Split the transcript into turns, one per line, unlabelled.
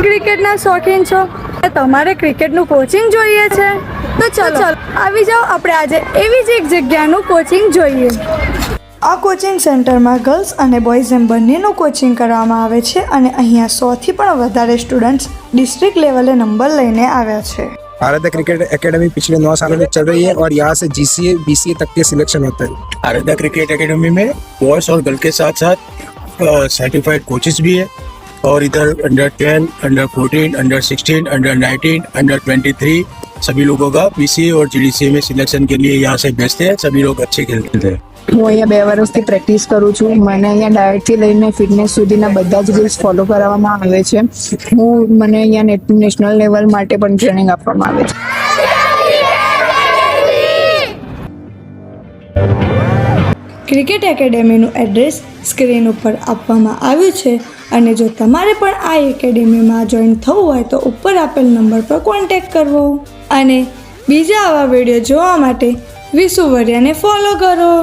ક્રિકેટના શોખીન છો, તમારે ક્રિકેટનું કોચિંગ જોઈએ છે તો ચલો આવી જાઓ, આપણે આજે એવી જ એક જગ્યાનું કોચિંગ જોઈએ. આ કોચિંગ સેન્ટરમાં ગર્લ્સ અને બોયઝ એમ બંનેનું કોચિંગ કરવામાં આવે છે અને અહીંયા 100થી પણ વધારે સ્ટુડન્ટ્સ ડિસ્ટ્રિક્ટ લેવલે नंबर लेने આવ્યા છે.
आराध्या क्रिकेट एकेडमी पिछले 9 सालों से चल रही है और यहाँ से GCA BCA तक के सिलेक्शन होता है.
आराध्या क्रिकेट एकेडमी में बॉयज और गर्ल के साथ साथ सर्टिफाइड कोचेस भी है और इधर under 10, under 14, under 16, under 19, under 23 सभी लोगों का BCA और GDCA में सिलेक्शन के लिए यहाँ से भेजते हैं. सभी लोग अच्छे खेलते हैं.
હું અહીંયા 2 વર્ષથી પ્રેક્ટિસ કરું છું. મને અહીંયા ડાયટથી લઈને ફિટનેસ સુધીના બધા જ રૂલ્સ ફોલો કરવામાં આવે છે. મને અહીંયા નેશનલ લેવલ માટે પણ ટ્રેનિંગ આપવામાં આવે છે.
ક્રિકેટ એકેડેમીનું એડ્રેસ સ્ક્રીન ઉપર આપવામાં આવ્યું છે અને જો તમારે પણ આ એકેડેમીમાં જોઈન થવું હોય તો ઉપર આપેલ નંબર પર કોન્ટેક્ટ કરવો અને બીજા આવા વિડીયો જોવા માટે વિસુ વરિયાને ફોલો કરો.